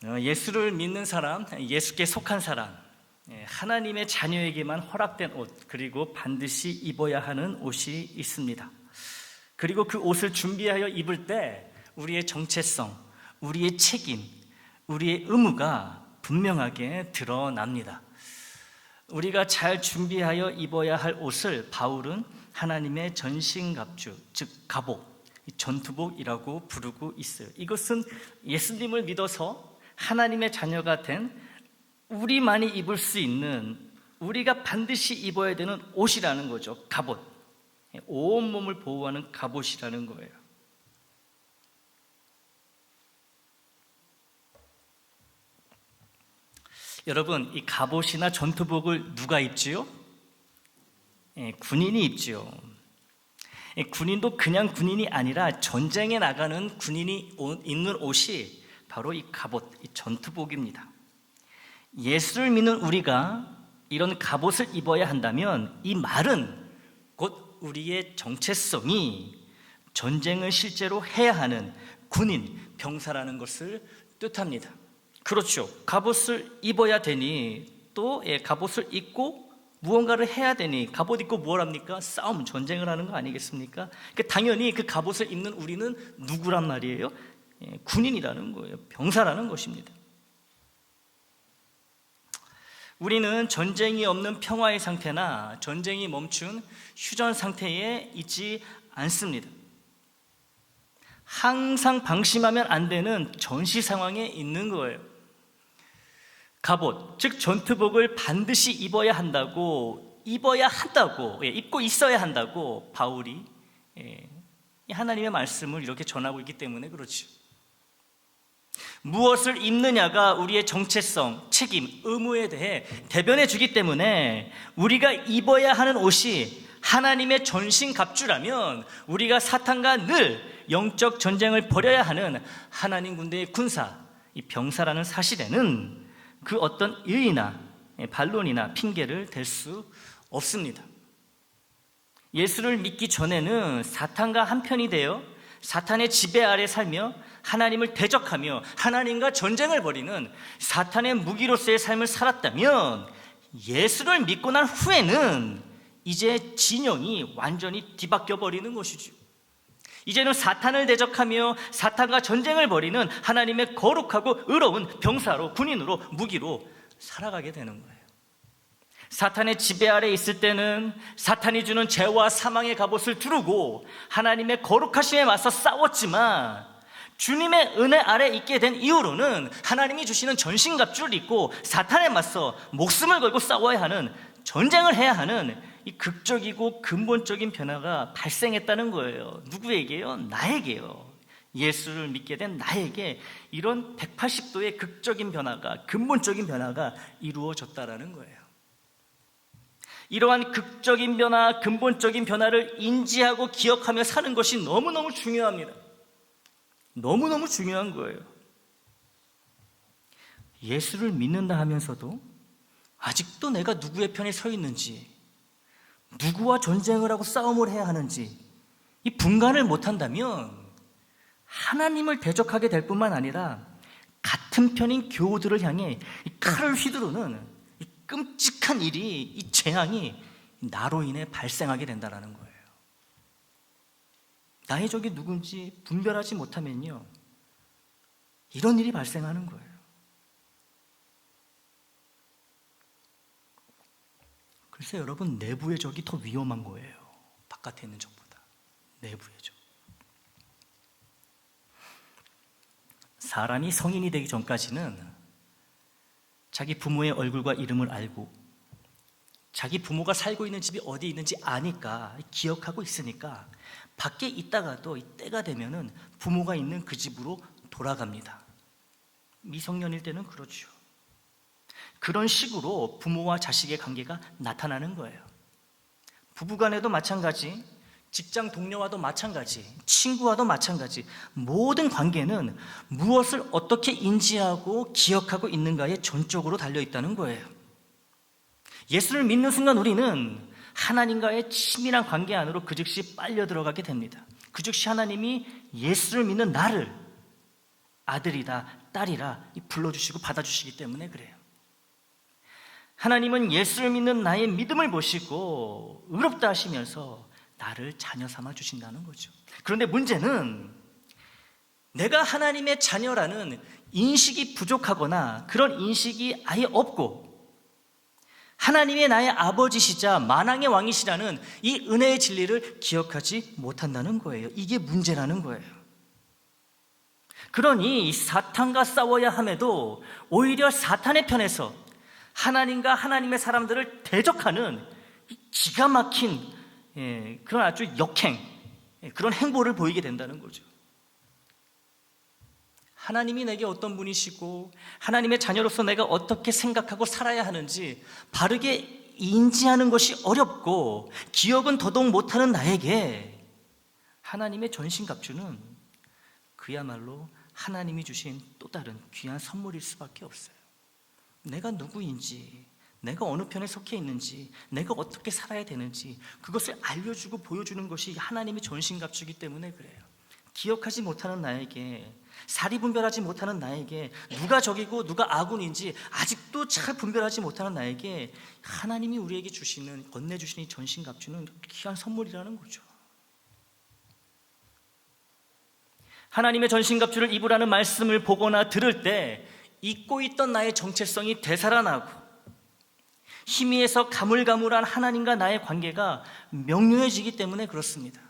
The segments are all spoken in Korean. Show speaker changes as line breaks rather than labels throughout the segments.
예수를 믿는 사람, 예수께 속한 사람, 하나님의 자녀에게만 허락된 옷, 그리고 반드시 입어야 하는 옷이 있습니다. 그리고 그 옷을 준비하여 입을 때 우리의 정체성, 우리의 책임, 우리의 의무가 분명하게 드러납니다. 우리가 잘 준비하여 입어야 할 옷을 바울은 하나님의 전신갑주, 즉 갑옷, 전투복이라고 부르고 있어요. 이것은 예수님을 믿어서 하나님의 자녀가 된 우리만이 입을 수 있는, 우리가 반드시 입어야 되는 옷이라는 거죠. 갑옷, 온몸을 보호하는 갑옷이라는 거예요. 여러분, 이 갑옷이나 전투복을 누가 입지요? 군인이 입지요. 군인도 그냥 군인이 아니라 전쟁에 나가는 군인이 입는 옷이 바로 이 갑옷, 이 전투복입니다. 예수를 믿는 우리가 이런 갑옷을 입어야 한다면 이 말은 곧 우리의 정체성이 전쟁을 실제로 해야 하는 군인, 병사라는 것을 뜻합니다. 그렇죠. 갑옷을 입어야 되니 또 갑옷을 입고 무언가를 해야 되니 갑옷 입고 뭘 합니까? 싸움, 전쟁을 하는 거 아니겠습니까? 당연히 그 갑옷을 입는 우리는 누구란 말이에요? 군인이라는 거예요. 병사라는 것입니다. 우리는 전쟁이 없는 평화의 상태나 전쟁이 멈춘 휴전 상태에 있지 않습니다. 항상 방심하면 안 되는 전시 상황에 있는 거예요. 갑옷, 즉 전투복을 반드시 입어야 한다고, 입고 있어야 한다고 바울이 하나님의 말씀을 이렇게 전하고 있기 때문에 그렇죠. 무엇을 입느냐가 우리의 정체성, 책임, 의무에 대해 대변해 주기 때문에 우리가 입어야 하는 옷이 하나님의 전신갑주라면 우리가 사탄과 늘 영적 전쟁을 벌여야 하는 하나님 군대의 군사, 이 병사라는 사실에는 그 어떤 의의나 반론이나 핑계를 댈 수 없습니다. 예수를 믿기 전에는 사탄과 한편이 되어 사탄의 지배 아래 살며 하나님을 대적하며 하나님과 전쟁을 벌이는 사탄의 무기로서의 삶을 살았다면 예수를 믿고 난 후에는 이제 진영이 완전히 뒤바뀌어 버리는 것이죠. 이제는 사탄을 대적하며 사탄과 전쟁을 벌이는 하나님의 거룩하고 의로운 병사로, 군인으로, 무기로 살아가게 되는 거예요. 사탄의 지배 아래 있을 때는 사탄이 주는 죄와 사망의 갑옷을 두르고 하나님의 거룩하심에 맞서 싸웠지만 주님의 은혜 아래 있게 된 이후로는 하나님이 주시는 전신갑주를 입고 사탄에 맞서 목숨을 걸고 싸워야 하는, 전쟁을 해야 하는 이 극적이고 근본적인 변화가 발생했다는 거예요. 누구에게요? 나에게요. 예수를 믿게 된 나에게 이런 180도의 극적인 변화가, 근본적인 변화가 이루어졌다라는 거예요. 이러한 극적인 변화, 근본적인 변화를 인지하고 기억하며 사는 것이 너무너무 중요합니다. 너무너무 중요한 거예요. 예수를 믿는다 하면서도 아직도 내가 누구의 편에 서 있는지, 누구와 전쟁을 하고 싸움을 해야 하는지 이 분간을 못한다면 하나님을 대적하게 될 뿐만 아니라 같은 편인 교우들을 향해 이 칼을 휘두르는 이 끔찍한 일이, 이 재앙이 나로 인해 발생하게 된다는 거예요. 나의 적이 누군지 분별하지 못하면요, 이런 일이 발생하는 거예요. 글쎄 여러분, 내부의 적이 더 위험한 거예요. 바깥에 있는 적보다 내부의 적. 사람이 성인이 되기 전까지는 자기 부모의 얼굴과 이름을 알고 자기 부모가 살고 있는 집이 어디 있는지 아니까, 기억하고 있으니까 밖에 있다가도 이 때가 되면은 부모가 있는 그 집으로 돌아갑니다. 미성년일 때는 그렇죠. 그런 식으로 부모와 자식의 관계가 나타나는 거예요. 부부간에도 마찬가지, 직장 동료와도 마찬가지, 친구와도 마찬가지, 모든 관계는 무엇을 어떻게 인지하고 기억하고 있는가에 전적으로 달려있다는 거예요. 예수를 믿는 순간 우리는 하나님과의 친밀한 관계 안으로 그 즉시 빨려 들어가게 됩니다. 그 즉시 하나님이 예수를 믿는 나를 아들이다, 딸이라 불러주시고 받아주시기 때문에 그래요. 하나님은 예수를 믿는 나의 믿음을 보시고 의롭다 하시면서 나를 자녀 삼아 주신다는 거죠. 그런데 문제는 내가 하나님의 자녀라는 인식이 부족하거나 그런 인식이 아예 없고 하나님의 나의 아버지시자 만왕의 왕이시라는 이 은혜의 진리를 기억하지 못한다는 거예요. 이게 문제라는 거예요. 그러니 사탄과 싸워야 함에도 오히려 사탄의 편에서 하나님과 하나님의 사람들을 대적하는 기가 막힌 그런 아주 역행, 그런 행보를 보이게 된다는 거죠. 하나님이 내게 어떤 분이시고 하나님의 자녀로서 내가 어떻게 생각하고 살아야 하는지 바르게 인지하는 것이 어렵고 기억은 더더욱 못하는 나에게 하나님의 전신갑주는 그야말로 하나님이 주신 또 다른 귀한 선물일 수밖에 없어요. 내가 누구인지, 내가 어느 편에 속해 있는지, 내가 어떻게 살아야 되는지 그것을 알려주고 보여주는 것이 하나님의 전신갑주이기 때문에 그래요. 기억하지 못하는 나에게, 사리분별하지 못하는 나에게, 누가 적이고 누가 아군인지 아직도 잘 분별하지 못하는 나에게 하나님이 우리에게 주시는, 건네주시는 이 전신갑주는 귀한 선물이라는 거죠. 하나님의 전신갑주를 입으라는 말씀을 보거나 들을 때 잊고 있던 나의 정체성이 되살아나고 희미해서 가물가물한 하나님과 나의 관계가 명료해지기 때문에 그렇습니다.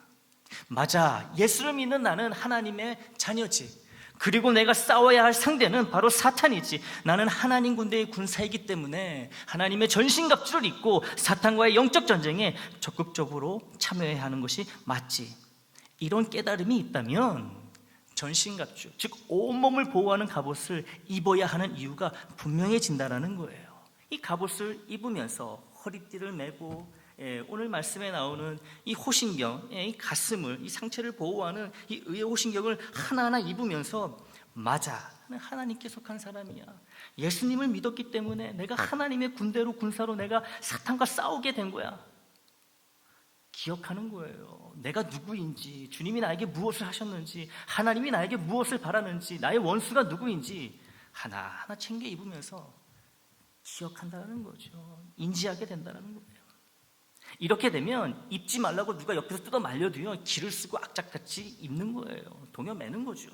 맞아, 예수를 믿는 나는 하나님의 자녀지. 그리고 내가 싸워야 할 상대는 바로 사탄이지. 나는 하나님 군대의 군사이기 때문에 하나님의 전신갑주를 입고 사탄과의 영적 전쟁에 적극적으로 참여해야 하는 것이 맞지. 이런 깨달음이 있다면 전신갑주, 즉 온몸을 보호하는 갑옷을 입어야 하는 이유가 분명해진다는 거예요. 이 갑옷을 입으면서 허리띠를 메고 오늘 말씀에 나오는 이 호신경, 이 가슴을, 이 상체를 보호하는 이 의의 호신경을 하나하나 입으면서 맞아, 나는 하나님께 속한 사람이야. 예수님을 믿었기 때문에 내가 하나님의 군대로, 군사로 내가 사탄과 싸우게 된 거야. 기억하는 거예요. 내가 누구인지, 주님이 나에게 무엇을 하셨는지, 하나님이 나에게 무엇을 바라는지, 나의 원수가 누구인지 하나하나 챙겨 입으면서 기억한다는 거죠. 인지하게 된다는 거예요. 이렇게 되면 입지 말라고 누가 옆에서 뜯어 말려도요, 기를 쓰고 악착같이 입는 거예요. 동여매는 거죠.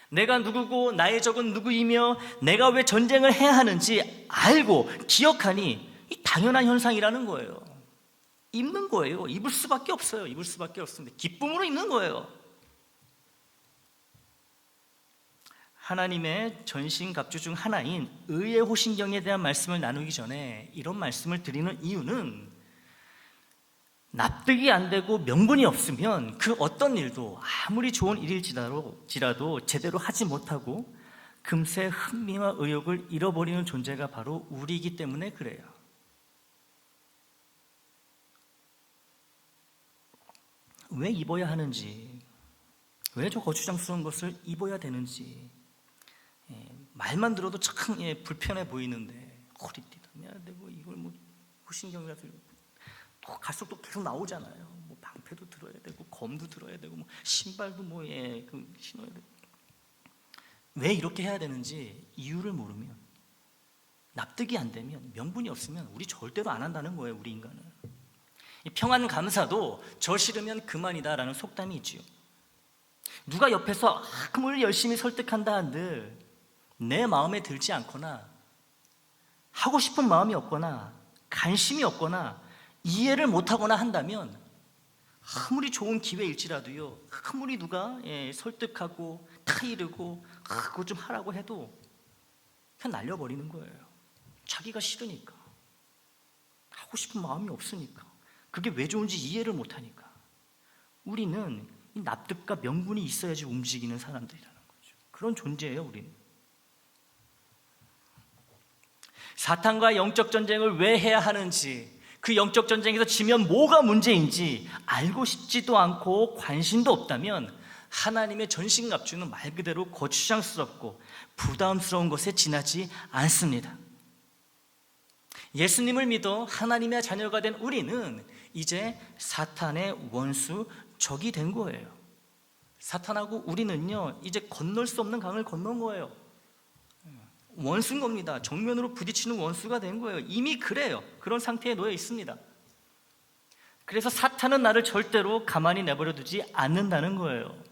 내가 누구고 나의 적은 누구이며 내가 왜 전쟁을 해야 하는지 알고 기억하니 이 당연한 현상이라는 거예요. 입는 거예요. 입을 수밖에 없어요. 입을 수밖에 없습니다. 기쁨으로 입는 거예요. 하나님의 전신갑주 중 하나인 의의 호신경에 대한 말씀을 나누기 전에 이런 말씀을 드리는 이유는 납득이 안 되고 명분이 없으면 그 어떤 일도 아무리 좋은 일일지라도 제대로 하지 못하고 금세 흥미와 의욕을 잃어버리는 존재가 바로 우리이기 때문에 그래요. 왜 입어야 하는지, 왜 저 거추장스러운 것을 입어야 되는지 말만 들어도 참 불편해 보이는데 허리띠도 해야 되고 이걸 뭐 호신경이라서 또 갈수록 또 계속 나오잖아요. 뭐 방패도 들어야 되고 검도 들어야 되고 뭐 신발도 신어야 되고. 왜 이렇게 해야 되는지 이유를 모르면, 납득이 안 되면, 명분이 없으면 우리 절대로 안 한다는 거예요. 우리 인간은. 평안 감사도 저 싫으면 그만이다라는 속담이 있지요. 누가 옆에서 아무리 열심히 설득한다 한들 내 마음에 들지 않거나 하고 싶은 마음이 없거나 관심이 없거나 이해를 못하거나 한다면 아무리 좋은 기회일지라도요, 아무리 누가 설득하고 타이르고 그거 좀 하라고 해도 그냥 날려버리는 거예요. 자기가 싫으니까, 하고 싶은 마음이 없으니까, 그게 왜 좋은지 이해를 못하니까. 우리는 이 납득과 명분이 있어야지 움직이는 사람들이라는 거죠. 그런 존재예요, 우리는. 사탄과 영적 전쟁을 왜 해야 하는지, 그 영적 전쟁에서 지면 뭐가 문제인지 알고 싶지도 않고 관심도 없다면 하나님의 전신갑주는 말 그대로 거추장스럽고 부담스러운 것에 지나지 않습니다. 예수님을 믿어 하나님의 자녀가 된 우리는 이제 사탄의 원수, 적이 된 거예요. 사탄하고 우리는요, 이제 건널 수 없는 강을 건넌 거예요. 원수인 겁니다. 정면으로 부딪히는 원수가 된 거예요. 이미 그래요. 그런 상태에 놓여 있습니다. 그래서 사탄은 나를 절대로 가만히 내버려 두지 않는다는 거예요.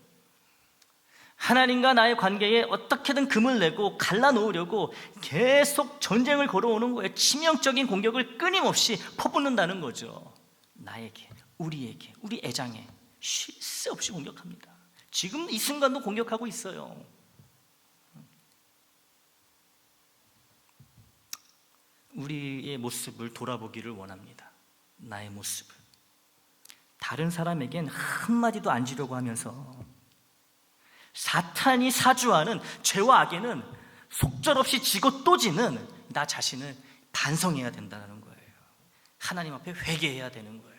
하나님과 나의 관계에 어떻게든 금을 내고 갈라놓으려고 계속 전쟁을 걸어오는 거예요. 치명적인 공격을 끊임없이 퍼붓는다는 거죠. 나에게, 우리에게, 우리 애장에 쉴 새 없이 공격합니다. 지금 이 순간도 공격하고 있어요. 우리의 모습을 돌아보기를 원합니다. 나의 모습을. 다른 사람에겐 한마디도 안 지려고 하면서 사탄이 사주하는 죄와 악에는 속절없이 지고 또 지는 나 자신을 반성해야 된다는 거예요. 하나님 앞에 회개해야 되는 거예요.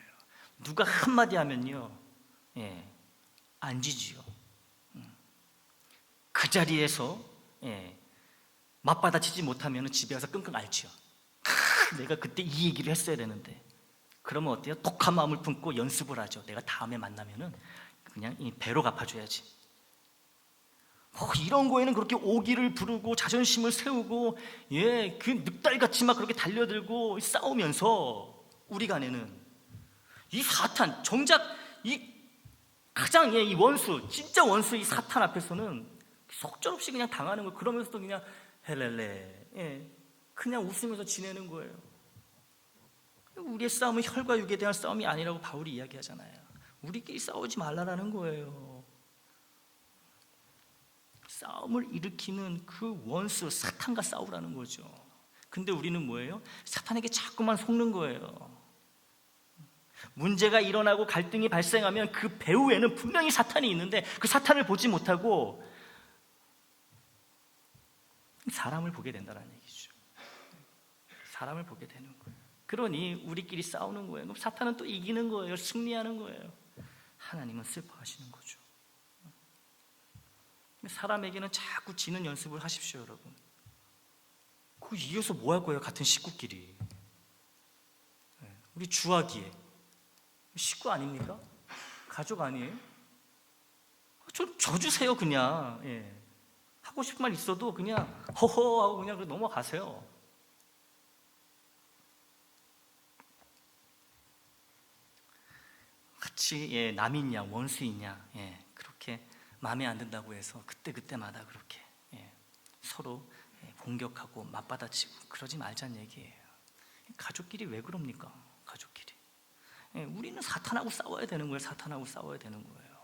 누가 한마디 하면요, 안 지지요. 그 자리에서 맞받아치지 못하면 집에 가서 끙끙 앓지요. 내가 그때 이 얘기를 했어야 되는데. 그러면 어때요? 독한 마음을 품고 연습을 하죠. 내가 다음에 만나면은 그냥 배로 갚아줘야지. 이런 거에는 그렇게 오기를 부르고 자존심을 세우고, 그 늑달같이 막 그렇게 달려들고 싸우면서 우리 간에는 이 사탄, 정작 이 가장 이 원수, 진짜 원수 이 사탄 앞에서는 속절없이 그냥 당하는 거예요. 그러면서도 그냥 헬렐레, 그냥 웃으면서 지내는 거예요. 우리의 싸움은 혈과 육에 대한 싸움이 아니라고 바울이 이야기하잖아요. 우리끼리 싸우지 말라라는 거예요. 싸움을 일으키는 그 원수 사탄과 싸우라는 거죠. 근데 우리는 뭐예요? 사탄에게 자꾸만 속는 거예요. 문제가 일어나고 갈등이 발생하면 그 배후에는 분명히 사탄이 있는데 그 사탄을 보지 못하고 사람을 보게 된다는 얘기죠. 사람을 보게 되는 거예요. 그러니 우리끼리 싸우는 거예요. 그럼 사탄은 또 이기는 거예요. 승리하는 거예요. 하나님은 슬퍼하시는 거죠. 사람에게는 자꾸 지는 연습을 하십시오, 여러분. 그 이어서 뭐 할 거예요? 같은 식구끼리. 우리 주하기에 식구 아닙니까? 가족 아니에요? 저 주세요, 그냥. 하고 싶은 말 있어도 그냥 허허 하고 그냥 넘어가세요. 같이 남이냐 원수이냐 그렇게 마음에 안 든다고 해서 그때마다 그렇게 서로 공격하고 맞받아치고 그러지 말자는 얘기예요. 가족끼리 왜 그럽니까? 가족끼리 우리는 사탄하고 싸워야 되는 거예요. 사탄하고 싸워야 되는 거예요.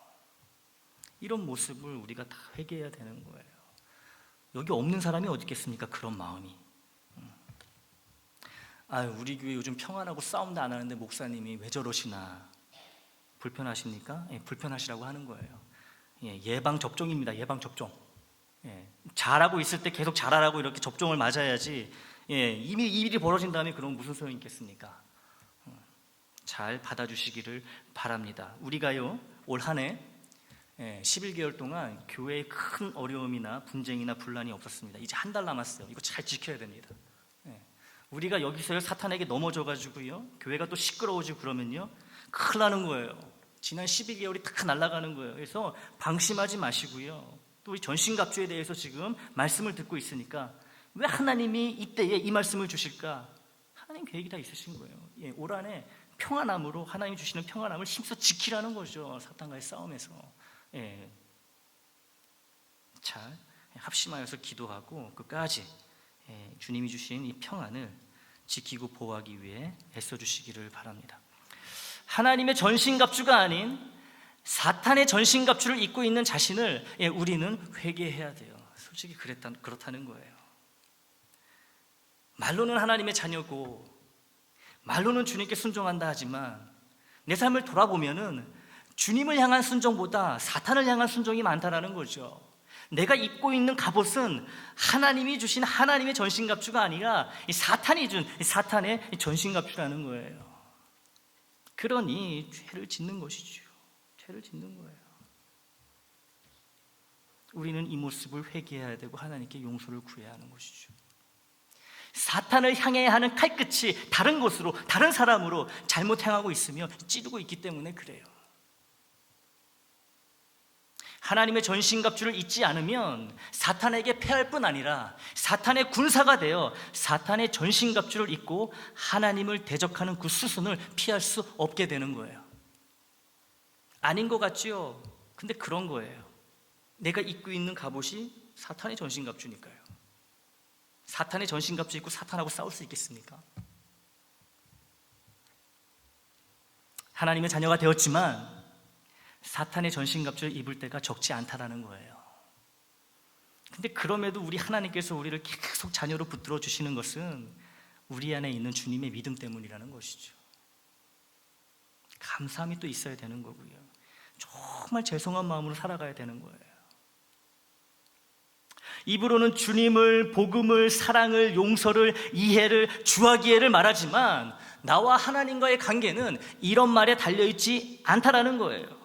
이런 모습을 우리가 다 회개해야 되는 거예요. 여기 없는 사람이 어디 있겠습니까? 그런 마음이. 우리 교회 요즘 평안하고 싸움도 안 하는데 목사님이 왜 저러시나 불편하십니까? 불편하시라고 하는 거예요. 예방 접종입니다. 예방 접종. 잘하고 있을 때 계속 잘하라고 이렇게 접종을 맞아야지. 이미 이 일이 벌어진 다음에 그럼 무슨 소용이 있겠습니까? 잘 받아주시기를 바랍니다. 우리가요 올 한 해 11개월 동안 교회에 큰 어려움이나 분쟁이나 분란이 없었습니다. 이제 한 달 남았어요. 이거 잘 지켜야 됩니다. 우리가 여기서 사탄에게 넘어져가지고요 교회가 또 시끄러워지고 그러면요 큰일 나는 거예요. 지난 12개월이 다 날아가는 거예요. 그래서 방심하지 마시고요. 또 우리 전신갑주에 대해서 지금 말씀을 듣고 있으니까 왜 하나님이 이때에 이 말씀을 주실까? 하나님 계획이 다 있으신 거예요. 올 한 해 평안함으로 하나님이 주시는 평안함을 힘써 지키라는 거죠. 사탄과의 싸움에서. 잘 합심하여서 기도하고 끝까지 주님이 주신 이 평안을 지키고 보호하기 위해 애써주시기를 바랍니다. 하나님의 전신갑주가 아닌 사탄의 전신갑주를 입고 있는 자신을 우리는 회개해야 돼요. 솔직히 그렇다는 거예요. 말로는 하나님의 자녀고 말로는 주님께 순종한다 하지만 내 삶을 돌아보면은 주님을 향한 순종보다 사탄을 향한 순종이 많다라는 거죠. 내가 입고 있는 갑옷은 하나님이 주신 하나님의 전신갑주가 아니라 이 사탄이 준 사탄의 전신갑주라는 거예요. 그러니 죄를 짓는 것이죠. 죄를 짓는 거예요. 우리는 이 모습을 회개해야 되고 하나님께 용서를 구해야 하는 것이죠. 사탄을 향해야 하는 칼끝이 다른 곳으로, 다른 사람으로 잘못 향하고 있으며 찌르고 있기 때문에 그래요. 하나님의 전신갑주를 잊지 않으면 사탄에게 패할 뿐 아니라 사탄의 군사가 되어 사탄의 전신갑주를 입고 하나님을 대적하는 그 수순을 피할 수 없게 되는 거예요. 아닌 것 같지요? 근데 그런 거예요. 내가 입고 있는 갑옷이 사탄의 전신갑주니까요. 사탄의 전신갑주 입고 사탄하고 싸울 수 있겠습니까? 하나님의 자녀가 되었지만 사탄의 전신갑주를 입을 때가 적지 않다라는 거예요. 근데 그럼에도 우리 하나님께서 우리를 계속 자녀로 붙들어 주시는 것은 우리 안에 있는 주님의 믿음 때문이라는 것이죠. 감사함이 또 있어야 되는 거고요. 정말 죄송한 마음으로 살아가야 되는 거예요. 입으로는 주님을, 복음을, 사랑을, 용서를, 이해를, 주하기회를 말하지만 나와 하나님과의 관계는 이런 말에 달려있지 않다라는 거예요.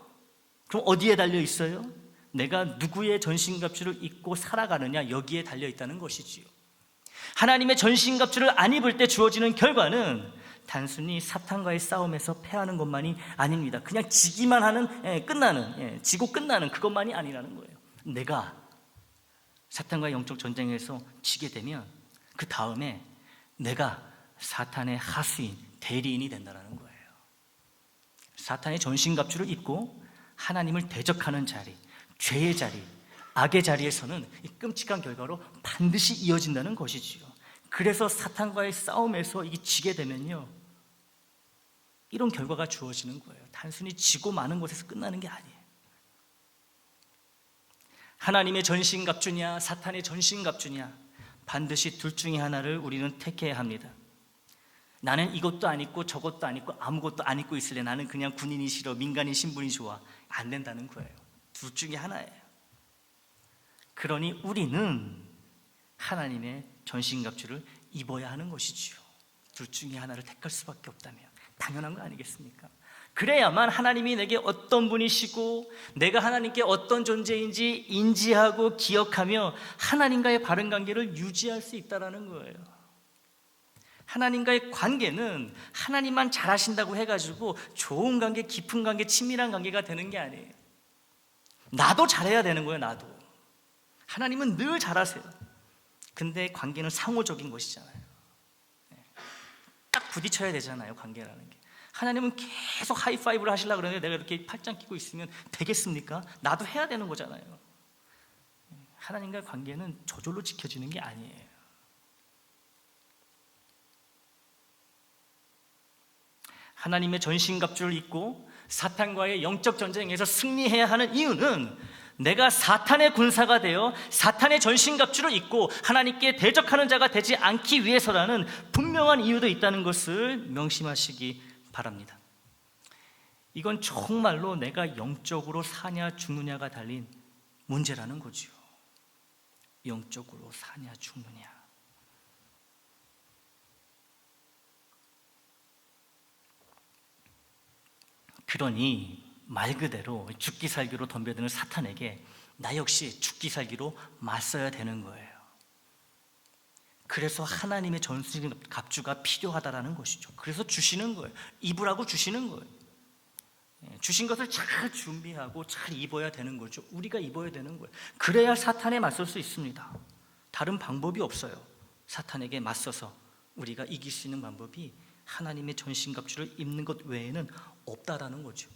그럼 어디에 달려있어요? 내가 누구의 전신갑주를 입고 살아가느냐, 여기에 달려있다는 것이지요. 하나님의 전신갑주를 안 입을 때 주어지는 결과는 단순히 사탄과의 싸움에서 패하는 것만이 아닙니다. 그냥 지기만 하는, 끝나는, 지고 끝나는 그것만이 아니라는 거예요. 내가 사탄과의 영적 전쟁에서 지게 되면 그 다음에 내가 사탄의 하수인, 대리인이 된다는 거예요. 사탄의 전신갑주를 입고 하나님을 대적하는 자리, 죄의 자리, 악의 자리에서는 이 끔찍한 결과로 반드시 이어진다는 것이지요. 그래서 사탄과의 싸움에서 이게 지게 되면요, 이런 결과가 주어지는 거예요. 단순히 지고 마는 것에서 끝나는 게 아니에요. 하나님의 전신갑주냐, 사탄의 전신갑주냐, 반드시 둘 중에 하나를 우리는 택해야 합니다. 나는 이것도 안 입고 저것도 안 입고 아무것도 안 입고 있을래. 나는 그냥 군인이 싫어, 민간인 신분이 좋아. 안 된다는 거예요. 둘 중에 하나예요. 그러니 우리는 하나님의 전신갑주를 입어야 하는 것이지요. 둘 중에 하나를 택할 수밖에 없다면 당연한 거 아니겠습니까? 그래야만 하나님이 내게 어떤 분이시고 내가 하나님께 어떤 존재인지 인지하고 기억하며 하나님과의 바른 관계를 유지할 수 있다는 거예요. 하나님과의 관계는 하나님만 잘하신다고 해가지고 좋은 관계, 깊은 관계, 친밀한 관계가 되는 게 아니에요. 나도 잘해야 되는 거예요. 나도. 하나님은 늘 잘하세요. 근데 관계는 상호적인 것이잖아요. 딱 부딪혀야 되잖아요. 관계라는 게. 하나님은 계속 하이파이브를 하시려고 그러는데 내가 이렇게 팔짱 끼고 있으면 되겠습니까? 나도 해야 되는 거잖아요. 하나님과의 관계는 저절로 지켜지는 게 아니에요. 하나님의 전신갑주를 입고 사탄과의 영적 전쟁에서 승리해야 하는 이유는 내가 사탄의 군사가 되어 사탄의 전신갑주를 입고 하나님께 대적하는 자가 되지 않기 위해서라는 분명한 이유도 있다는 것을 명심하시기 바랍니다. 이건 정말로 내가 영적으로 사냐 죽느냐가 달린 문제라는 거죠. 영적으로 사냐 죽느냐. 그러니 말 그대로 죽기 살기로 덤벼드는 사탄에게 나 역시 죽기 살기로 맞서야 되는 거예요. 그래서 하나님의 전신갑주가 필요하다라는 것이죠. 그래서 주시는 거예요. 입으라고 주시는 거예요. 주신 것을 잘 준비하고 잘 입어야 되는 거죠. 우리가 입어야 되는 거예요. 그래야 사탄에 맞설 수 있습니다. 다른 방법이 없어요. 사탄에게 맞서서 우리가 이길 수 있는 방법이 하나님의 전신갑주를 입는 것 외에는 없다라는 거죠.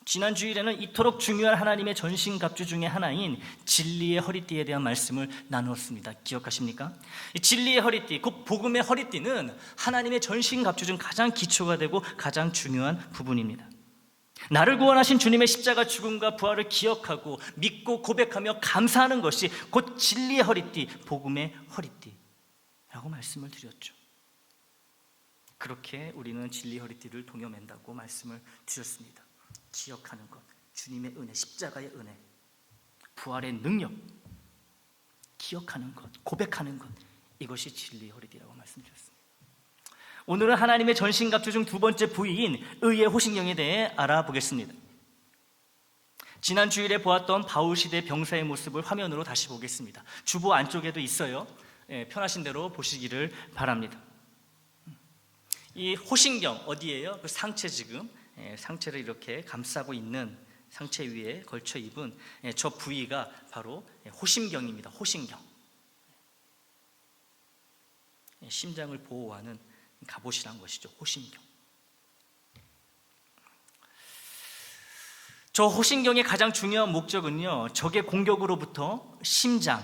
지난 주일에는 이토록 중요한 하나님의 전신갑주 중에 하나인 진리의 허리띠에 대한 말씀을 나누었습니다. 기억하십니까? 진리의 허리띠, 곧 복음의 허리띠는 하나님의 전신갑주 중 가장 기초가 되고 가장 중요한 부분입니다. 나를 구원하신 주님의 십자가 죽음과 부활을 기억하고 믿고 고백하며 감사하는 것이 곧 진리의 허리띠, 복음의 허리띠라고 말씀을 드렸죠. 그렇게 우리는 진리 허리띠를 동여맨다고 말씀을 드렸습니다. 기억하는 것, 주님의 은혜, 십자가의 은혜, 부활의 능력, 기억하는 것, 고백하는 것, 이것이 진리 허리띠라고 말씀드렸습니다. 오늘은 하나님의 전신갑주 중 두 번째 부위인 의의 호신경에 대해 알아보겠습니다. 지난 주일에 보았던 바울시대 병사의 모습을 화면으로 다시 보겠습니다. 주보 안쪽에도 있어요. 편하신 대로 보시기를 바랍니다. 이 호신경 어디예요? 그 상체, 지금 상체를 이렇게 감싸고 있는 상체 위에 걸쳐 입은 저 부위가 바로 호심경입니다. 호심경. 심장을 보호하는 갑옷이란 것이죠. 호심경. 저 호심경의 가장 중요한 목적은요, 적의 공격으로부터 심장,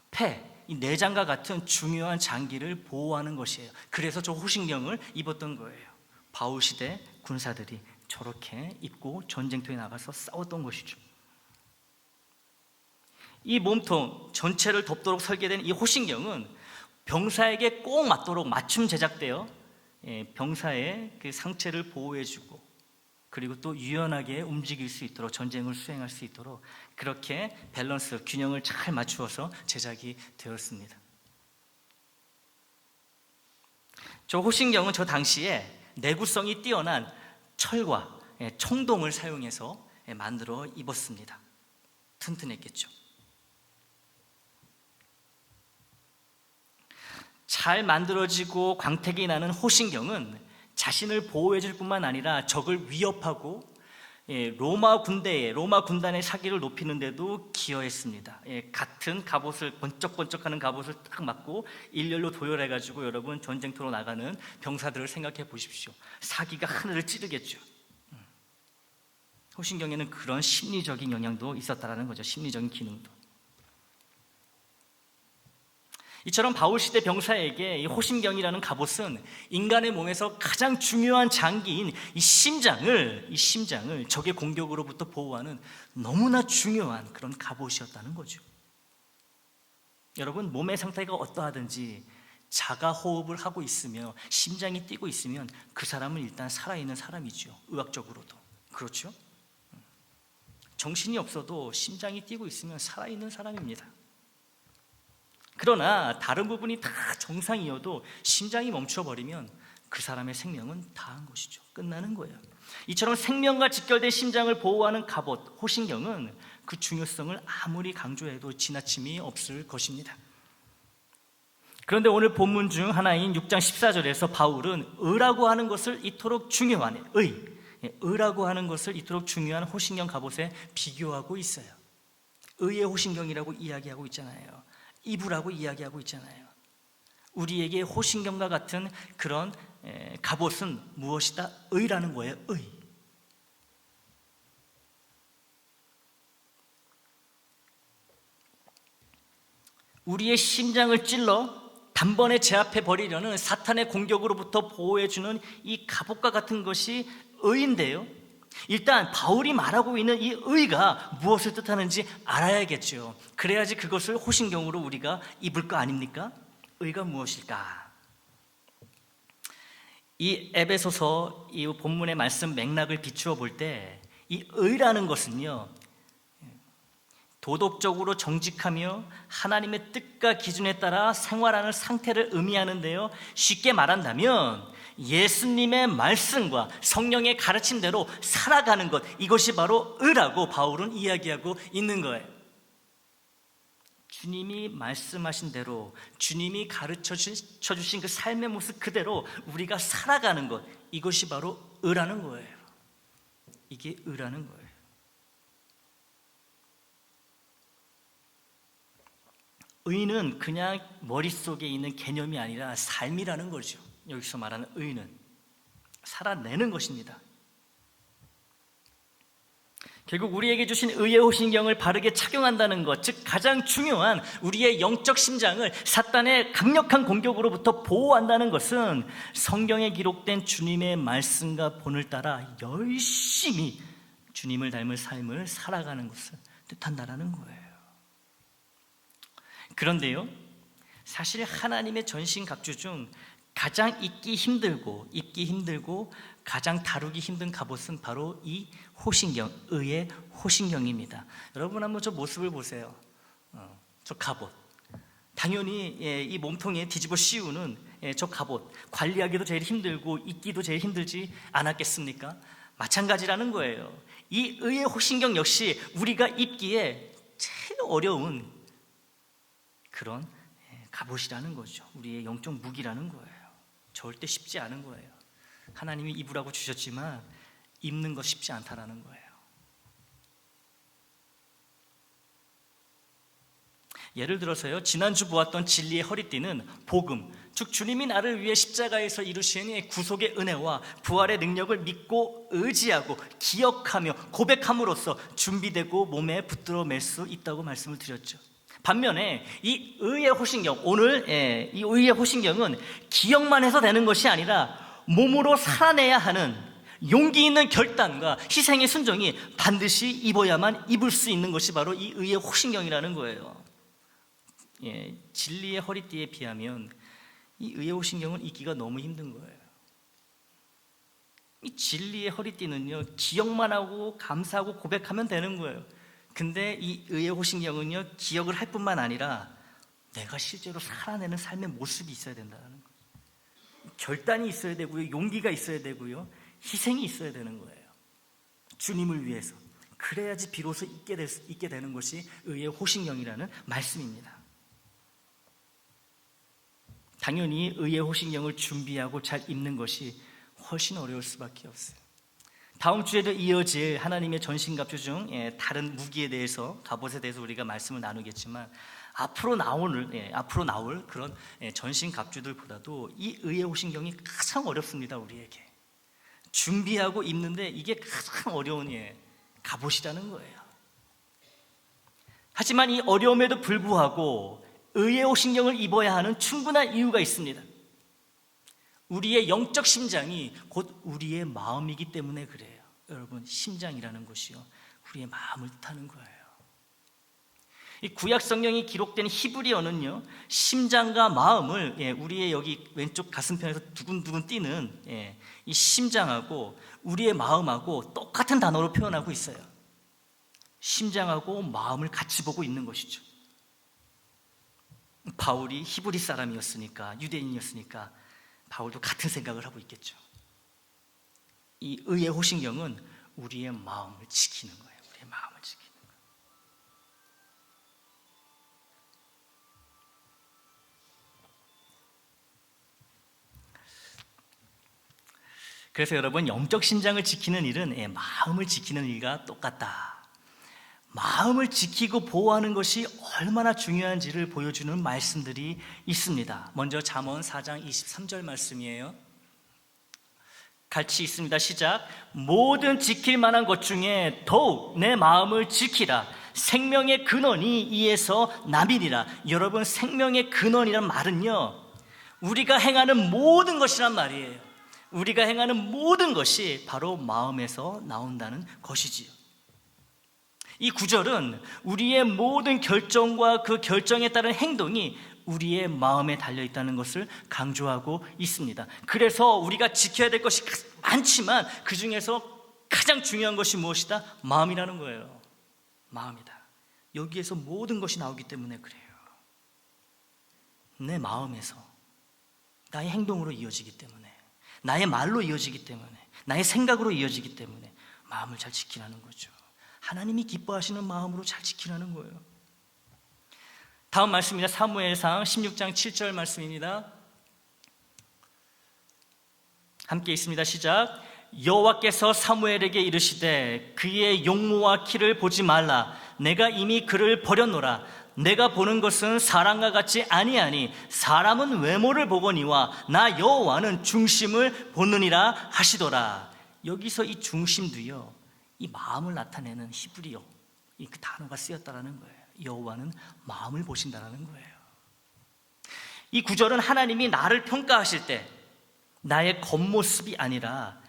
폐, 이 내장과 같은 중요한 장기를 보호하는 것이에요. 그래서 저 호심경을 입었던 거예요. 바울 시대 군사들이 저렇게 입고 전쟁터에 나가서 싸웠던 것이죠. 이 몸통 전체를 덮도록 설계된 이 호심경은 병사에게 꼭 맞도록 맞춤 제작되어 병사의 그 상체를 보호해주고, 그리고 또 유연하게 움직일 수 있도록, 전쟁을 수행할 수 있도록 그렇게 밸런스, 균형을 잘 맞추어서 제작이 되었습니다. 저 호심경은 저 당시에 내구성이 뛰어난 철과 청동을 사용해서 만들어 입었습니다. 튼튼했겠죠. 잘 만들어지고 광택이 나는 호심경은 자신을 보호해줄 뿐만 아니라 적을 위협하고 로마 군단의 사기를 높이는 데도 기여했습니다. 같은 갑옷을, 번쩍번쩍하는 갑옷을 딱 맞고 일렬로 도열해가지고 여러분 전쟁터로 나가는 병사들을 생각해 보십시오. 사기가 하늘을 찌르겠죠. 호심경에는 그런 심리적인 영향도 있었다라는 거죠. 심리적인 기능도. 이처럼 바울 시대 병사에게 이 호심경이라는 갑옷은 인간의 몸에서 가장 중요한 장기인 이 심장을 적의 공격으로부터 보호하는 너무나 중요한 그런 갑옷이었다는 거죠. 여러분, 몸의 상태가 어떠하든지 자가 호흡을 하고 있으며 심장이 뛰고 있으면 그 사람은 일단 살아있는 사람이죠. 의학적으로도 그렇죠. 정신이 없어도 심장이 뛰고 있으면 살아있는 사람입니다. 그러나 다른 부분이 다 정상이어도 심장이 멈춰버리면 그 사람의 생명은 다한 것이죠. 끝나는 거예요. 이처럼 생명과 직결된 심장을 보호하는 갑옷, 호심경은 그 중요성을 아무리 강조해도 지나침이 없을 것입니다. 그런데 오늘 본문 중 하나인 6장 14절에서 바울은 의라고 하는 것을 이토록 중요한 의라고 하는 것을 이토록 중요한 호심경 갑옷에 비교하고 있어요. 의의 호심경이라고 이야기하고 있잖아요. 입으라고 이야기하고 있잖아요. 우리에게 호심경과 같은 그런 갑옷은 무엇이다? 의라는 거예요. 의. 우리의 심장을 찔러 단번에 제압해 버리려는 사탄의 공격으로부터 보호해주는 이 갑옷과 같은 것이 의인데요, 일단 바울이 말하고 있는 이 의가 무엇을 뜻하는지 알아야겠죠. 그래야지 그것을 호심경으로 우리가 입을 거 아닙니까? 의가 무엇일까? 이 에베소서 이 본문의 말씀 맥락을 비추어 볼 때 이 의라는 것은요, 도덕적으로 정직하며 하나님의 뜻과 기준에 따라 생활하는 상태를 의미하는데요, 쉽게 말한다면 예수님의 말씀과 성령의 가르침대로 살아가는 것, 이것이 바로 의라고 바울은 이야기하고 있는 거예요. 주님이 말씀하신 대로, 주님이 가르쳐 주신 그 삶의 모습 그대로 우리가 살아가는 것, 이것이 바로 의라는 거예요. 이게 의라는 거예요. 의는 그냥 머릿속에 있는 개념이 아니라 삶이라는 거죠. 여기서 말하는 의는 살아내는 것입니다. 결국 우리에게 주신 의의 호심경을 바르게 착용한다는 것, 즉 가장 중요한 우리의 영적 심장을 사탄의 강력한 공격으로부터 보호한다는 것은 성경에 기록된 주님의 말씀과 본을 따라 열심히 주님을 닮은 삶을 살아가는 것을 뜻한다는 거예요. 그런데요, 사실 하나님의 전신갑주 중 가장 입기 힘들고 가장 다루기 힘든 갑옷은 바로 이 호심경, 의의 호심경입니다. 여러분 한번 저 모습을 보세요. 저 갑옷, 당연히 이 몸통에 뒤집어 씌우는 저 갑옷, 관리하기도 제일 힘들고 입기도 제일 힘들지 않았겠습니까? 마찬가지라는 거예요. 이 의의 호심경 역시 우리가 입기에 제일 어려운 그런 갑옷이라는 거죠. 우리의 영적 무기라는 거예요. 절대 쉽지 않은 거예요. 하나님이 입으라고 주셨지만 입는 거 쉽지 않다라는 거예요. 예를 들어서요, 지난주 보았던 진리의 허리띠는 복음, 즉 주님이 나를 위해 십자가에서 이루신 이 구속의 은혜와 부활의 능력을 믿고 의지하고 기억하며 고백함으로써 준비되고 몸에 붙들어 맬 수 있다고 말씀을 드렸죠. 반면에 이 의의 호신경, 오늘 이 의의 호신경은 기억만 해서 되는 것이 아니라 몸으로 살아내야 하는 용기 있는 결단과 희생의 순종이 반드시 입어야만 입을 수 있는 것이 바로 이 의의 호신경이라는 거예요. 진리의 허리띠에 비하면 이 의의 호신경은 입기가 너무 힘든 거예요. 이 진리의 허리띠는요, 기억만 하고 감사하고 고백하면 되는 거예요. 근데 이 의의 호신경은요, 기억을 할 뿐만 아니라 내가 실제로 살아내는 삶의 모습이 있어야 된다는 거예요. 결단이 있어야 되고요, 용기가 있어야 되고요, 희생이 있어야 되는 거예요. 주님을 위해서. 그래야지 비로소 있게 되는 것이 의의 호신경이라는 말씀입니다. 당연히 의의 호신경을 준비하고 잘 입는 것이 훨씬 어려울 수밖에 없어요. 다음 주에도 이어질 하나님의 전신갑주 중 다른 무기에 대해서, 갑옷에 대해서 우리가 말씀을 나누겠지만 앞으로 나올 그런 전신갑주들보다도 이 의의 호신경이 가장 어렵습니다. 우리에게 준비하고 입는데 이게 가장 어려운 갑옷이라는 거예요. 하지만 이 어려움에도 불구하고 의의 호신경을 입어야 하는 충분한 이유가 있습니다. 우리의 영적 심장이 곧 우리의 마음이기 때문에 그래요. 여러분, 심장이라는 것이요, 우리의 마음을 뜻하는 거예요. 이 구약 성경이 기록된 히브리어는요, 심장과 마음을 우리의 여기 왼쪽 가슴편에서 두근두근 뛰는 이 심장하고 우리의 마음하고 똑같은 단어로 표현하고 있어요. 심장하고 마음을 같이 보고 있는 것이죠. 바울이 히브리 사람이었으니까, 유대인이었으니까 바울도 같은 생각을 하고 있겠죠. 이 의의 호신경은 우리의 마음을 지키는 거예요. 우리의 마음을 지키는 거예요. 그래서 여러분, 영적 심장을 지키는 일은 마음을 지키는 일과 똑같다. 마음을 지키고 보호하는 것이 얼마나 중요한지를 보여주는 말씀들이 있습니다. 먼저 잠언 4장 23절 말씀이에요. 같이 있습니다. 시작. 모든 지킬 만한 것 중에 더욱 내 마음을 지키라. 생명의 근원이 이에서 남이니라. 여러분, 생명의 근원이란 말은요, 우리가 행하는 모든 것이란 말이에요. 우리가 행하는 모든 것이 바로 마음에서 나온다는 것이지요. 이 구절은 우리의 모든 결정과 그 결정에 따른 행동이 우리의 마음에 달려있다는 것을 강조하고 있습니다. 그래서 우리가 지켜야 될 것이 많지만 그 중에서 가장 중요한 것이 무엇이다? 마음이라는 거예요. 마음이다. 여기에서 모든 것이 나오기 때문에 그래요. 내 마음에서 나의 행동으로 이어지기 때문에, 나의 말로 이어지기 때문에, 나의 생각으로 이어지기 때문에 마음을 잘 지키라는 거죠. 하나님이 기뻐하시는 마음으로 잘 지키라는 거예요. 다음 말씀입니다. 사무엘상 16장 7절 말씀입니다. 함께 있습니다. 시작. 여호와께서 사무엘에게 이르시되 그의 용모와 키를 보지 말라. 내가 이미 그를 버렸노라. 내가 보는 것은 사람과 같지 아니하니 사람은 외모를 보거니와 나 여호와는 중심을 보느니라 하시더라. 여기서 이 중심도요, 이 마음을 나타내는 히브리어 그 단어가 쓰였다라는 거예요. 여호와는 마음을 보신다라는 거예요. 이 구절은 하나님이 나를 평가하실 때 나의 겉모습이 아니라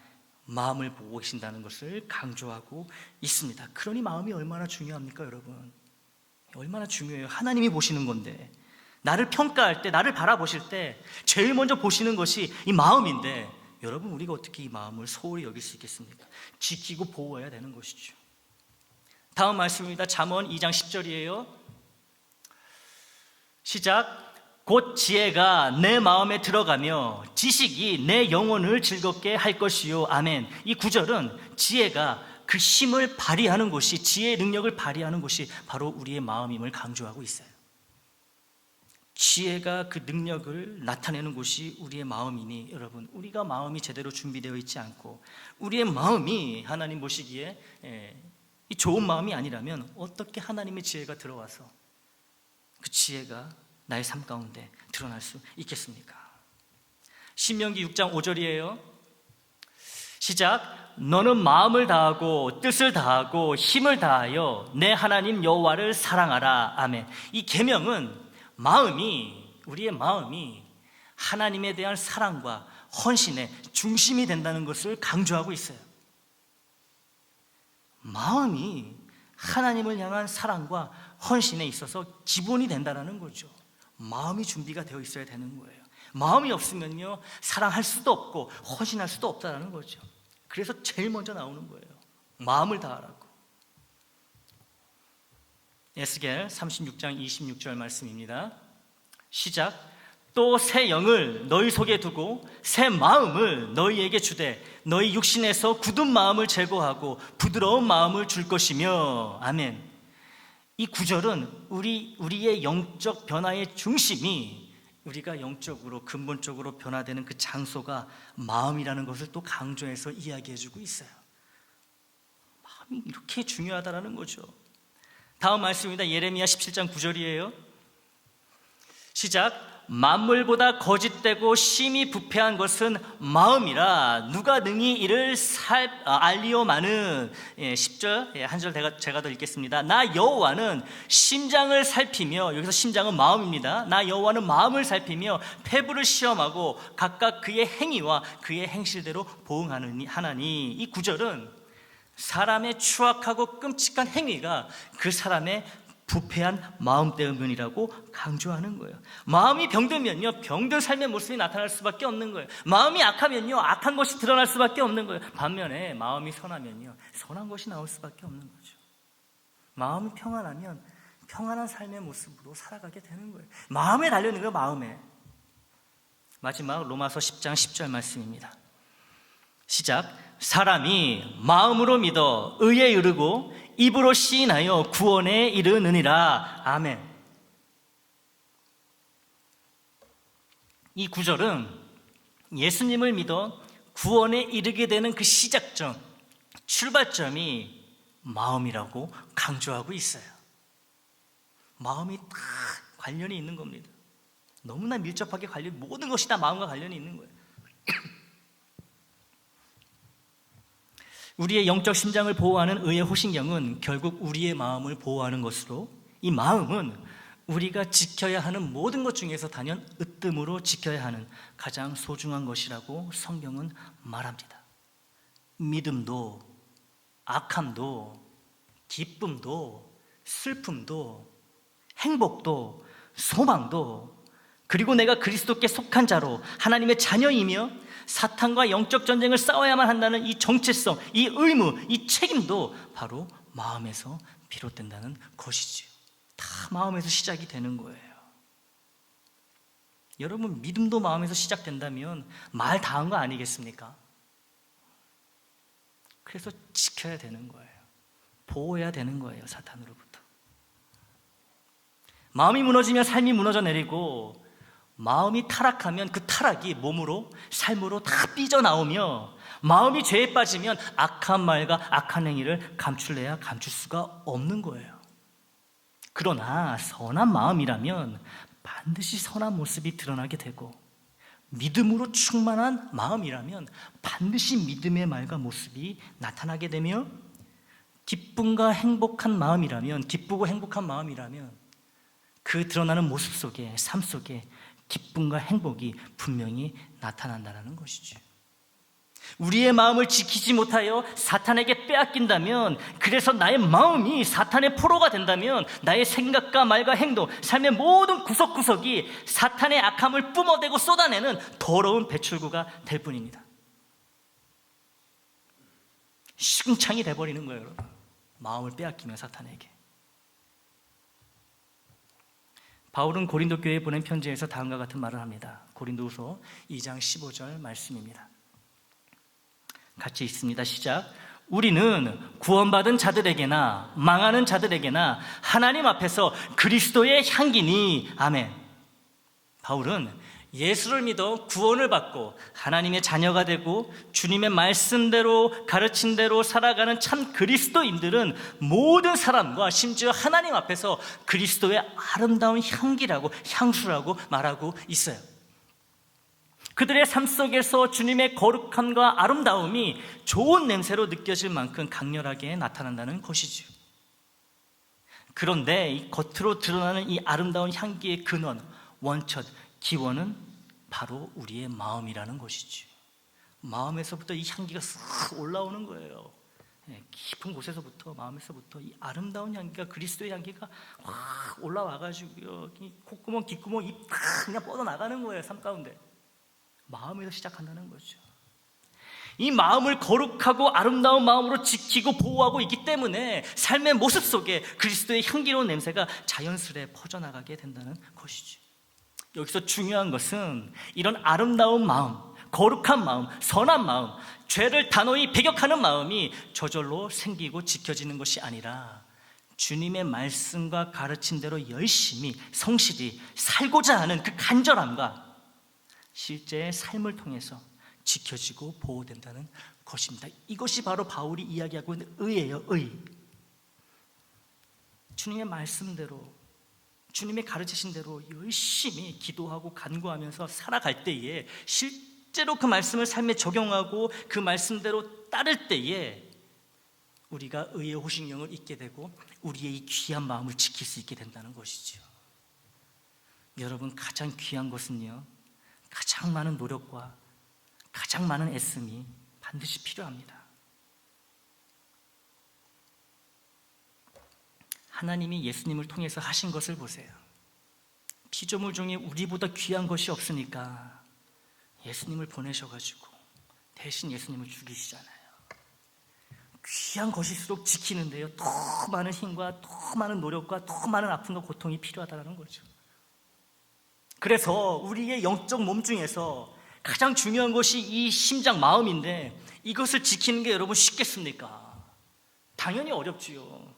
마음을 보고 계신다는 것을 강조하고 있습니다. 그러니 마음이 얼마나 중요합니까, 여러분? 얼마나 중요해요. 하나님이 보시는 건데, 나를 평가할 때, 나를 바라보실 때 제일 먼저 보시는 것이 이 마음인데, 여러분, 우리가 어떻게 이 마음을 소홀히 여길 수 있겠습니까? 지키고 보호해야 되는 것이죠. 다음 말씀입니다. 잠언 2장 10절이에요. 시작. 곧 지혜가 내 마음에 들어가며 지식이 내 영혼을 즐겁게 할 것이요. 아멘. 이 구절은 지혜가 그 힘을 발휘하는 곳이, 지혜의 능력을 발휘하는 곳이 바로 우리의 마음임을 강조하고 있어요. 지혜가 그 능력을 나타내는 곳이 우리의 마음이니, 여러분, 우리가 마음이 제대로 준비되어 있지 않고 우리의 마음이 하나님 보시기에 이 좋은 마음이 아니라면 어떻게 하나님의 지혜가 들어와서 그 지혜가 나의 삶 가운데 드러날 수 있겠습니까? 신명기 6장 5절이에요. 시작. 너는 마음을 다하고 뜻을 다하고 힘을 다하여 내 하나님 여호와를 사랑하라. 아멘. 이 계명은 우리의 마음이 하나님에 대한 사랑과 헌신의 중심이 된다는 것을 강조하고 있어요. 마음이 하나님을 향한 사랑과 헌신에 있어서 기본이 된다는 거죠. 마음이 준비가 되어 있어야 되는 거예요. 마음이 없으면요, 사랑할 수도 없고 헌신할 수도 없다는 거죠. 그래서 제일 먼저 나오는 거예요. 마음을 다하라고. 에스겔 36장 26절 말씀입니다. 시작. 또 새 영을 너희 속에 두고 새 마음을 너희에게 주되 너희 육신에서 굳은 마음을 제거하고 부드러운 마음을 줄 것이며. 아멘. 이 구절은 우리의 영적 변화의 중심이, 우리가 영적으로 근본적으로 변화되는 그 장소가 마음이라는 것을 또 강조해서 이야기해주고 있어요. 마음이 이렇게 중요하다는 거죠. 다음 말씀입니다. 예레미야 17장 9절이에요. 시작. 만물보다 거짓되고 심히 부패한 것은 마음이라 누가 능히 이를 알리오마는. 10절 한 절 제가 더 읽겠습니다. 나 여호와는 심장을 살피며, 여기서 심장은 마음입니다. 나 여호와는 마음을 살피며 폐부를 시험하고 각각 그의 행위와 그의 행실대로 보응하나니. 이 구절은 사람의 추악하고 끔찍한 행위가 그 사람의 부패한 마음 때문이라고 강조하는 거예요. 마음이 병들면요, 병든 삶의 모습이 나타날 수밖에 없는 거예요. 마음이 악하면요, 악한 것이 드러날 수밖에 없는 거예요. 반면에 마음이 선하면요, 선한 것이 나올 수밖에 없는 거죠. 마음이 평안하면 평안한 삶의 모습으로 살아가게 되는 거예요. 마음에 달려있는 거예요. 마음에. 마지막 로마서 10장 10절 말씀입니다. 시작. 사람이 마음으로 믿어 의에 이르고 입으로 시인하여 구원에 이르느니라. 아멘. 이 구절은 예수님을 믿어 구원에 이르게 되는 그 시작점, 출발점이 마음이라고 강조하고 있어요. 마음이 다 관련이 있는 겁니다. 너무나 밀접하게 모든 것이 다 마음과 관련이 있는 거예요. 우리의 영적 심장을 보호하는 의의 호신경은 결국 우리의 마음을 보호하는 것으로, 이 마음은 우리가 지켜야 하는 모든 것 중에서 단연 으뜸으로 지켜야 하는 가장 소중한 것이라고 성경은 말합니다. 믿음도, 악함도, 기쁨도, 슬픔도, 행복도, 소망도, 그리고 내가 그리스도께 속한 자로 하나님의 자녀이며 사탄과 영적 전쟁을 싸워야만 한다는 이 정체성, 이 의무, 이 책임도 바로 마음에서 비롯된다는 것이지요. 다 마음에서 시작이 되는 거예요. 여러분, 믿음도 마음에서 시작된다면 말 다 한 거 아니겠습니까? 그래서 지켜야 되는 거예요. 보호해야 되는 거예요, 사탄으로부터. 마음이 무너지면 삶이 무너져 내리고, 마음이 타락하면 그 타락이 몸으로, 삶으로 다 삐져나오며, 마음이 죄에 빠지면 악한 말과 악한 행위를 감출래야 감출 수가 없는 거예요. 그러나 선한 마음이라면 반드시 선한 모습이 드러나게 되고, 믿음으로 충만한 마음이라면 반드시 믿음의 말과 모습이 나타나게 되며, 기쁨과 행복한 마음이라면, 기쁘고 행복한 마음이라면 그 드러나는 모습 속에, 삶 속에 기쁨과 행복이 분명히 나타난다는 것이죠. 우리의 마음을 지키지 못하여 사탄에게 빼앗긴다면, 그래서 나의 마음이 사탄의 포로가 된다면, 나의 생각과 말과 행동, 삶의 모든 구석구석이 사탄의 악함을 뿜어대고 쏟아내는 더러운 배출구가 될 뿐입니다. 시궁창이 돼버리는 거예요, 여러분. 마음을 빼앗기면 사탄에게. 바울은 고린도 교회에 보낸 편지에서 다음과 같은 말을 합니다. 고린도후서 2장 15절 말씀입니다. 같이 읽습니다. 시작. 우리는 구원받은 자들에게나 망하는 자들에게나 하나님 앞에서 그리스도의 향기니. 아멘. 바울은 예수를 믿어 구원을 받고 하나님의 자녀가 되고 주님의 말씀대로 가르친 대로 살아가는 참 그리스도인들은 모든 사람과 심지어 하나님 앞에서 그리스도의 아름다운 향기라고, 향수라고 말하고 있어요. 그들의 삶 속에서 주님의 거룩함과 아름다움이 좋은 냄새로 느껴질 만큼 강렬하게 나타난다는 것이죠. 그런데 이 겉으로 드러나는 이 아름다운 향기의 근원, 원천, 기원은 바로 우리의 마음이라는 것이죠. 마음에서부터 이 향기가 싹 올라오는 거예요. 깊은 곳에서부터, 마음에서부터 이 아름다운 향기가, 그리스도의 향기가 확 올라와가지고요, 이 콧구멍, 귓구멍, 입 다 그냥 뻗어나가는 거예요. 삶 가운데 마음에서 시작한다는 거죠. 이 마음을 거룩하고 아름다운 마음으로 지키고 보호하고 있기 때문에 삶의 모습 속에 그리스도의 향기로운 냄새가 자연스레 퍼져나가게 된다는 것이죠. 여기서 중요한 것은 이런 아름다운 마음, 거룩한 마음, 선한 마음, 죄를 단호히 배격하는 마음이 저절로 생기고 지켜지는 것이 아니라 주님의 말씀과 가르친 대로 열심히 성실히 살고자 하는 그 간절함과 실제의 삶을 통해서 지켜지고 보호된다는 것입니다. 이것이 바로 바울이 이야기하고 있는 의예요. 의. 주님의 말씀대로, 주님의 가르치신 대로 열심히 기도하고 간구하면서 살아갈 때에, 실제로 그 말씀을 삶에 적용하고 그 말씀대로 따를 때에 우리가 의의 호신경을 잊게 되고 우리의 이 귀한 마음을 지킬 수 있게 된다는 것이죠. 여러분, 가장 귀한 것은요, 가장 많은 노력과 가장 많은 애씀이 반드시 필요합니다. 하나님이 예수님을 통해서 하신 것을 보세요. 피조물 중에 우리보다 귀한 것이 없으니까 예수님을 보내셔가지고 대신 예수님을 죽이시잖아요. 귀한 것일수록 지키는데요, 더 많은 힘과 더 많은 노력과 더 많은 아픔과 고통이 필요하다는 거죠. 그래서 우리의 영적 몸 중에서 가장 중요한 것이 이 심장, 마음인데 이것을 지키는 게 여러분 쉽겠습니까? 당연히 어렵지요.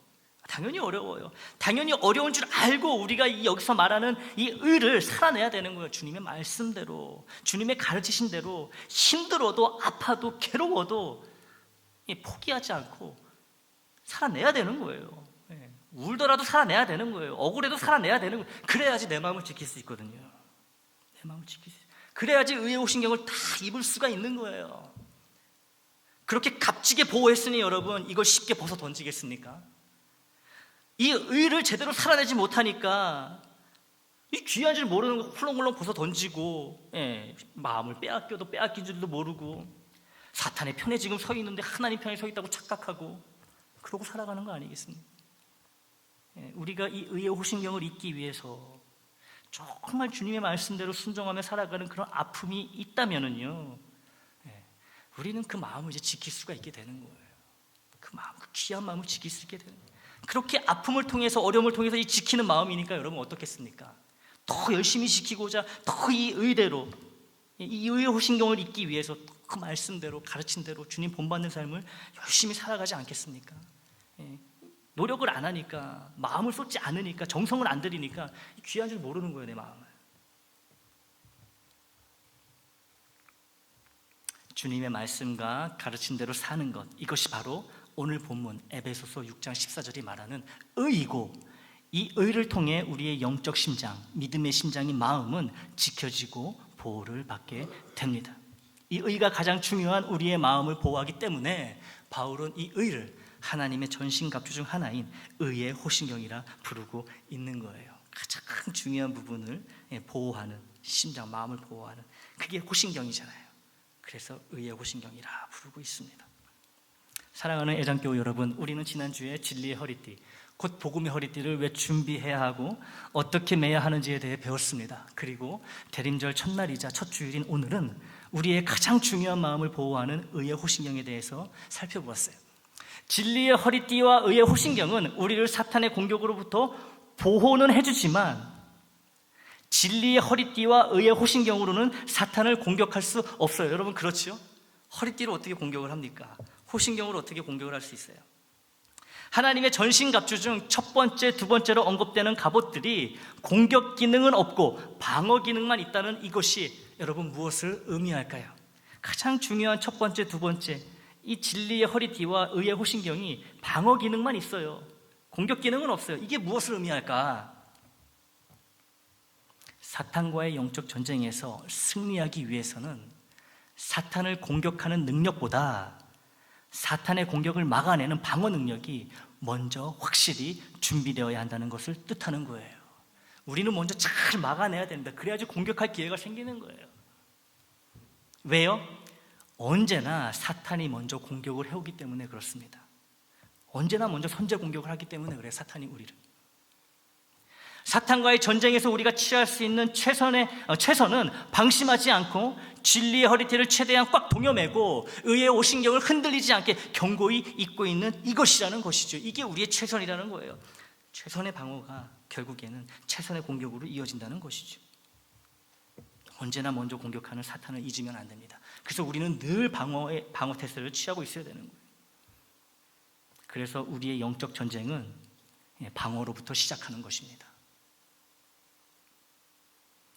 당연히 어려워요. 당연히 어려운 줄 알고 우리가 여기서 말하는 이 의를 살아내야 되는 거예요. 주님의 말씀대로, 주님의 가르치신 대로 힘들어도 아파도 괴로워도 포기하지 않고 살아내야 되는 거예요. 울더라도 살아내야 되는 거예요. 억울해도 살아내야 되는 거예요. 그래야지 내 마음을 지킬 수 있거든요. 내 마음을 지킬 수 있어요. 그래야지 의의 호신경을 다 입을 수가 있는 거예요. 그렇게 값지게 보호했으니 여러분, 이걸 쉽게 벗어 던지겠습니까? 이 의를 제대로 살아내지 못하니까 이 귀한 줄 모르는 거 훌렁훌렁 벗어 던지고, 마음을 빼앗겨도 빼앗긴 줄도 모르고 사탄의 편에 지금 서 있는데 하나님 편에 서 있다고 착각하고 그러고 살아가는 거 아니겠습니까? 우리가 이 의의 호신경을 잊기 위해서 정말 주님의 말씀대로 순종하며 살아가는 그런 아픔이 있다면은요, 우리는 그 마음을 이제 지킬 수가 있게 되는 거예요. 그 마음, 그 귀한 마음을 지킬 수 있게 되는 거예요. 그렇게 아픔을 통해서, 어려움을 통해서 이 지키는 마음이니까 여러분 어떻겠습니까? 더 열심히 지키고자 더 이 의대로, 이 의의 호신경을 잊기 위해서 그 말씀대로, 가르친 대로 주님 본받는 삶을 열심히 살아가지 않겠습니까? 노력을 안 하니까, 마음을 쏟지 않으니까, 정성을 안 들이니까 귀한 줄 모르는 거예요, 내 마음을. 주님의 말씀과 가르친 대로 사는 것, 이것이 바로 오늘 본문 에베소서 6장 14절이 말하는 의이고, 이 의를 통해 우리의 영적 심장, 믿음의 심장인 마음은 지켜지고 보호를 받게 됩니다. 이 의가 가장 중요한 우리의 마음을 보호하기 때문에 바울은 이 의를 하나님의 전신갑주 중 하나인 의의 호신경이라 부르고 있는 거예요. 가장 중요한 부분을 보호하는, 심장, 마음을 보호하는, 그게 호신경이잖아요. 그래서 의의 호신경이라 부르고 있습니다. 사랑하는 애장교우 여러분, 우리는 지난주에 진리의 허리띠, 곧 복음의 허리띠를 왜 준비해야 하고 어떻게 매야 하는지에 대해 배웠습니다. 그리고 대림절 첫날이자 첫 주일인 오늘은 우리의 가장 중요한 마음을 보호하는 의의 호신경에 대해서 살펴보았어요. 진리의 허리띠와 의의 호신경은 우리를 사탄의 공격으로부터 보호는 해주지만 진리의 허리띠와 의의 호신경으로는 사탄을 공격할 수 없어요. 여러분 그렇지요? 허리띠를 어떻게 공격을 합니까? 호신경으로 어떻게 공격을 할 수 있어요? 하나님의 전신갑주 중 첫 번째, 두 번째로 언급되는 갑옷들이 공격 기능은 없고 방어 기능만 있다는 이것이 여러분 무엇을 의미할까요? 가장 중요한 첫 번째, 두 번째, 이 진리의 허리띠와 의의 호신경이 방어 기능만 있어요. 공격 기능은 없어요. 이게 무엇을 의미할까? 사탄과의 영적 전쟁에서 승리하기 위해서는 사탄을 공격하는 능력보다 사탄의 공격을 막아내는 방어 능력이 먼저 확실히 준비되어야 한다는 것을 뜻하는 거예요. 우리는 먼저 잘 막아내야 됩니다. 그래야지 공격할 기회가 생기는 거예요. 왜요? 언제나 사탄이 먼저 공격을 해오기 때문에 그렇습니다. 언제나 먼저 선제 공격을 하기 때문에 그래요. 사탄이 우리를. 사탄과의 전쟁에서 우리가 취할 수 있는 최선은 방심하지 않고 진리의 허리띠를 최대한 꽉 동여매고 의의 오신경을 흔들리지 않게 견고히 입고 있는 이것이라는 것이죠. 이게 우리의 최선이라는 거예요. 최선의 방어가 결국에는 최선의 공격으로 이어진다는 것이죠. 언제나 먼저 공격하는 사탄을 잊으면 안 됩니다. 그래서 우리는 늘 방어 태세를 취하고 있어야 되는 거예요. 그래서 우리의 영적 전쟁은 방어로부터 시작하는 것입니다.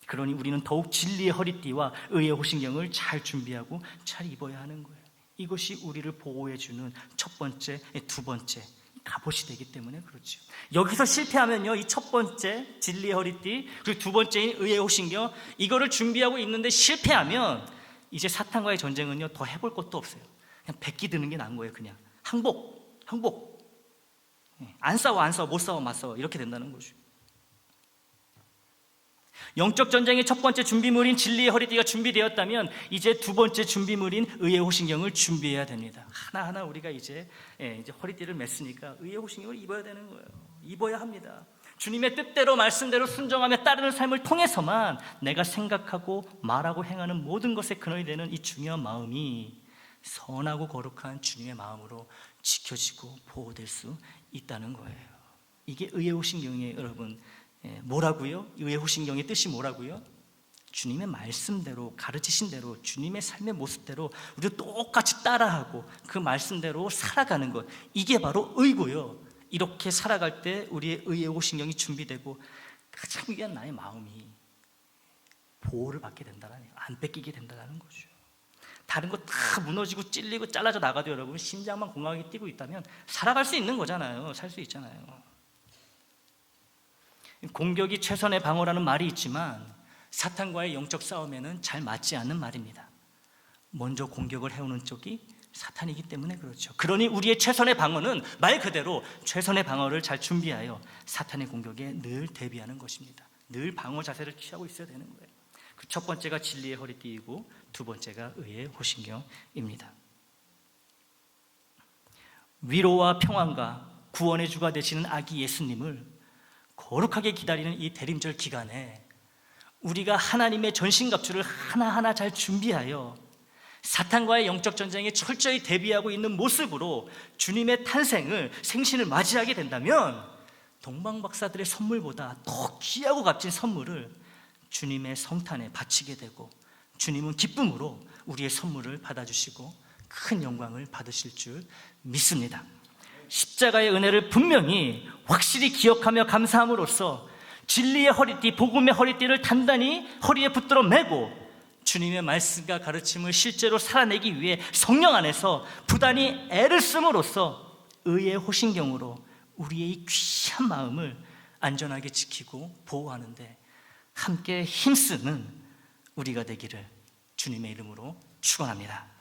그러니 우리는 더욱 진리의 허리띠와 의의 호신경을 잘 준비하고 잘 입어야 하는 거예요. 이것이 우리를 보호해주는 첫 번째, 두 번째 갑옷이 되기 때문에 그렇죠. 여기서 실패하면요, 이 첫 번째 진리의 허리띠 그리고 두 번째인 의의 호신경 이거를 준비하고 있는데 실패하면 이제 사탄과의 전쟁은요 더 해볼 것도 없어요. 그냥 백기 드는 게 나은 거예요. 그냥 항복 안 싸워 못 싸워 맞싸워 이렇게 된다는 거죠. 영적 전쟁의 첫 번째 준비물인 진리의 허리띠가 준비되었다면 이제 두 번째 준비물인 의의 호신경을 준비해야 됩니다. 하나하나 우리가 이제 허리띠를 맸으니까 의의 호신경을 입어야 되는 거예요. 입어야 합니다. 주님의 뜻대로 말씀대로 순종하며 따르는 삶을 통해서만 내가 생각하고 말하고 행하는 모든 것의 근원이 되는 이 중요한 마음이 선하고 거룩한 주님의 마음으로 지켜지고 보호될 수 있다는 거예요. 이게 의의 호신경이에요, 여러분. 뭐라고요? 의의 호신경의 뜻이 뭐라고요? 주님의 말씀대로 가르치신 대로 주님의 삶의 모습대로 우리도 똑같이 따라하고 그 말씀대로 살아가는 것, 이게 바로 의고요. 이렇게 살아갈 때 우리의 의의 호신경이 준비되고 가장 위한 나의 마음이 보호를 받게 된다는, 안 뺏기게 된다는 거죠. 다른 거 다 무너지고 찔리고 잘라져 나가도 여러분 심장만 공허하게 뛰고 있다면 살아갈 수 있는 거잖아요. 살 수 있잖아요. 공격이 최선의 방어라는 말이 있지만 사탄과의 영적 싸움에는 잘 맞지 않는 말입니다. 먼저 공격을 해오는 쪽이 사탄이기 때문에 그렇죠. 그러니 우리의 최선의 방어는 말 그대로 최선의 방어를 잘 준비하여 사탄의 공격에 늘 대비하는 것입니다. 늘 방어 자세를 취하고 있어야 되는 거예요. 그 첫 번째가 진리의 허리띠이고 두 번째가 의의 호신경입니다. 위로와 평안과 구원의 주가 되시는 아기 예수님을 거룩하게 기다리는 이 대림절 기간에 우리가 하나님의 전신갑주를 하나하나 잘 준비하여 사탄과의 영적 전쟁에 철저히 대비하고 있는 모습으로 주님의 생신을 맞이하게 된다면 동방박사들의 선물보다 더 귀하고 값진 선물을 주님의 성탄에 바치게 되고 주님은 기쁨으로 우리의 선물을 받아주시고 큰 영광을 받으실 줄 믿습니다. 십자가의 은혜를 분명히 확실히 기억하며 감사함으로써 진리의 허리띠, 복음의 허리띠를 단단히 허리에 붙들어 매고 주님의 말씀과 가르침을 실제로 살아내기 위해 성령 안에서 부단히 애를 씀으로써 의의 호신경으로 우리의 이 귀한 마음을 안전하게 지키고 보호하는데 함께 힘쓰는 우리가 되기를 주님의 이름으로 축원합니다.